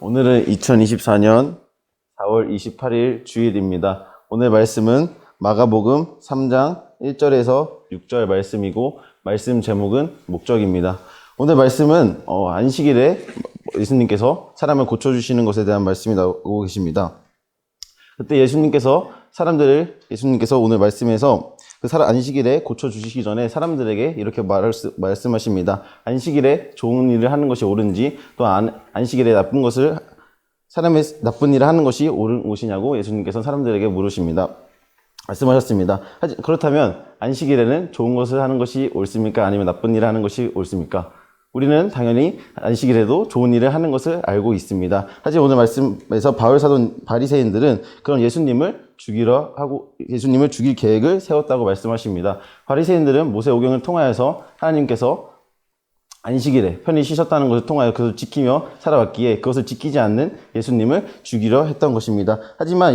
오늘은 2024년 4월 28일 주일입니다. 오늘 말씀은 마가복음 3장 1절에서 6절 말씀이고 말씀 제목은 목적입니다. 오늘 말씀은 안식일에 예수님께서 사람을 고쳐주시는 것에 대한 말씀이 나오고 계십니다. 그때 예수님께서 오늘 말씀에서 안식일에 고쳐주시기 전에 사람들에게 이렇게 말씀하십니다. 안식일에 좋은 일을 하는 것이 옳은지, 또 안식일에 사람의 나쁜 일을 하는 것이 옳은 것이냐고 예수님께서 사람들에게 물으십니다. 말씀하셨습니다. 그렇다면 안식일에는 좋은 것을 하는 것이 옳습니까? 아니면 나쁜 일을 하는 것이 옳습니까? 우리는 당연히 안식일에도 좋은 일을 하는 것을 알고 있습니다. 하지만 오늘 말씀에서 바울 사도 바리새인들은 그런 예수님을 죽일 계획을 세웠다고 말씀하십니다. 바리새인들은 모세오경을 통하여서 하나님께서 안식일에 편히 쉬셨다는 것을 통하여 그것을 지키며 살아왔기에 그것을 지키지 않는 예수님을 죽이려 했던 것입니다. 하지만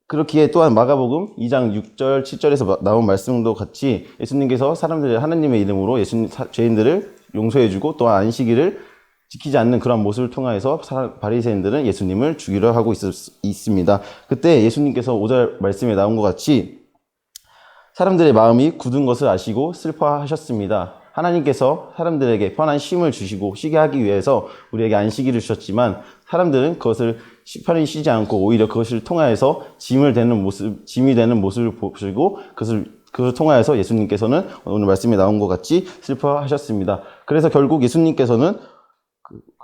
그렇기에 또한 마가복음 2장 6절 7절에서 나온 말씀도 같이 예수님께서 하나님의 이름으로 죄인들을 용서해주고 또한 안식일을 지키지 않는 그런 모습을 통하여서 바리새인들은 예수님을 죽이려 하고 있습니다. 그때 예수님께서 5절 말씀에 나온 것 같이 사람들의 마음이 굳은 것을 아시고 슬퍼하셨습니다. 하나님께서 사람들에게 편한 쉼을 주시고 쉬게 하기 위해서 우리에게 안식일을 주셨지만 사람들은 그것을 편히 쉬지 않고 오히려 그것을 통하여서 짐이 되는 모습을 보시고 그것을 통하여서 예수님께서는 오늘 말씀에 나온 것 같이 슬퍼하셨습니다. 그래서 결국 예수님께서는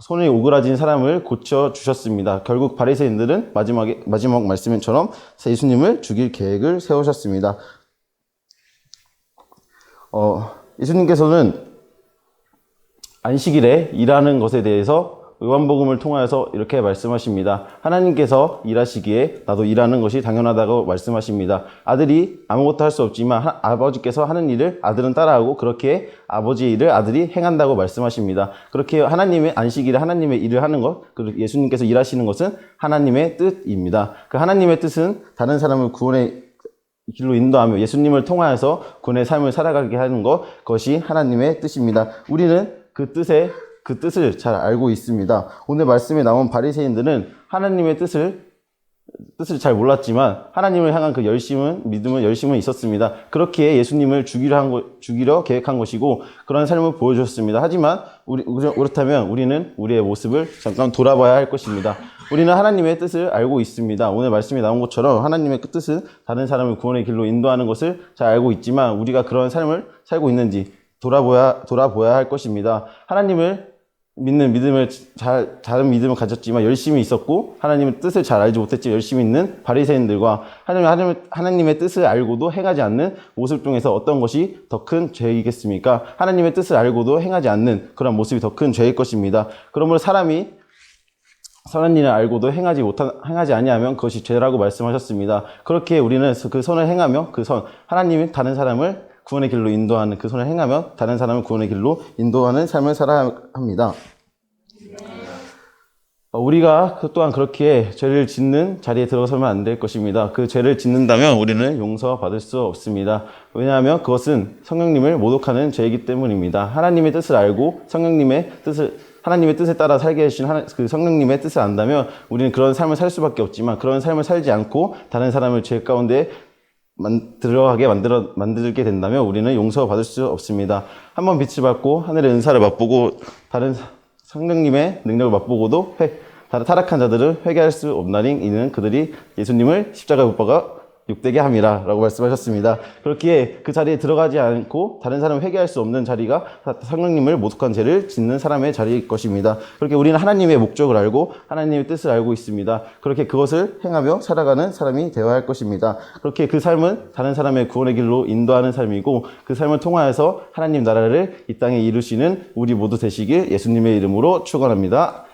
손에 오그라진 사람을 고쳐주셨습니다. 결국 바리새인들은 마지막 말씀처럼 예수님을 죽일 계획을 세우셨습니다. 예수님께서는 안식일에 일하는 것에 대해서 요한복음을 통하여서 이렇게 말씀하십니다. 하나님께서 일하시기에 나도 일하는 것이 당연하다고 말씀하십니다. 아들이 아무것도 할 수 없지만 아버지께서 하는 일을 아들은 따라하고 그렇게 아버지의 일을 아들이 행한다고 말씀하십니다. 그렇게 하나님의 안식일에 하나님의 일을 하는 것, 그리고 예수님께서 일하시는 것은 하나님의 뜻입니다. 그 하나님의 뜻은 다른 사람을 구원의 길로 인도하며 예수님을 통하여서 구원의 삶을 살아가게 하는 그것이 하나님의 뜻입니다. 우리는 그 뜻을 잘 알고 있습니다. 오늘 말씀에 나온 바리새인들은 하나님의 뜻을 잘 몰랐지만 하나님을 향한 그 믿음은 열심은 있었습니다. 그렇기에 예수님을 죽이려 계획한 것이고 그런 삶을 보여주셨습니다. 하지만 그렇다면 우리는 우리의 모습을 잠깐 돌아봐야 할 것입니다. 우리는 하나님의 뜻을 알고 있습니다. 오늘 말씀에 나온 것처럼 하나님의 그 뜻은 다른 사람을 구원의 길로 인도하는 것을 잘 알고 있지만 우리가 그런 삶을 살고 있는지 돌아보아야 할 것입니다. 하나님을 믿는 믿음을 다른 믿음을 가졌지만 열심히 있었고 하나님의 뜻을 잘 알지 못했지만 열심히 있는 바리새인들과 하나님의 뜻을 알고도 행하지 않는 모습 중에서 어떤 것이 더 큰 죄이겠습니까? 하나님의 뜻을 알고도 행하지 않는 그런 모습이 더 큰 죄일 것입니다. 그러므로 사람이 선한 일을 알고도 행하지 아니하면 그것이 죄라고 말씀하셨습니다. 그렇게 우리는 그 선을 행하며 하나님이 다른 사람을 구원의 길로 인도하는 그 선을 행하며 다른 사람을 구원의 길로 인도하는 삶을 살아야 합니다. 우리가 또한 그렇게 죄를 짓는 자리에 들어서면 안 될 것입니다. 그 죄를 짓는다면 우리는 용서받을 수 없습니다. 왜냐하면 그것은 성령님을 모독하는 죄이기 때문입니다. 하나님의 뜻을 알고 하나님의 뜻에 따라 살게 해주신 그 성령님의 뜻을 안다면 우리는 그런 삶을 살 수밖에 없지만 그런 삶을 살지 않고 다른 사람을 죄 가운데 들어가게 만들게 된다면 우리는 용서받을 수 없습니다. 한번 빛을 받고 하늘의 은사를 맛보고 다른 성령님의 능력을 맛보고도 타락한 자들은 회개할 수 없나니 이는 그들이 예수님을 십자가에 못 박아 욕되게 함이라 라고 말씀하셨습니다. 그렇기에 그 자리에 들어가지 않고 다른 사람을 회개할 수 없는 자리가 성령님을 모독한 죄를 짓는 사람의 자리일 것입니다. 그렇게 우리는 하나님의 목적을 알고 하나님의 뜻을 알고 있습니다. 그렇게 그것을 행하며 살아가는 사람이 되어야 할 것입니다. 그렇게 그 삶은 다른 사람의 구원의 길로 인도하는 삶이고 그 삶을 통하여서 하나님 나라를 이 땅에 이루시는 우리 모두 되시길 예수님의 이름으로 축원합니다.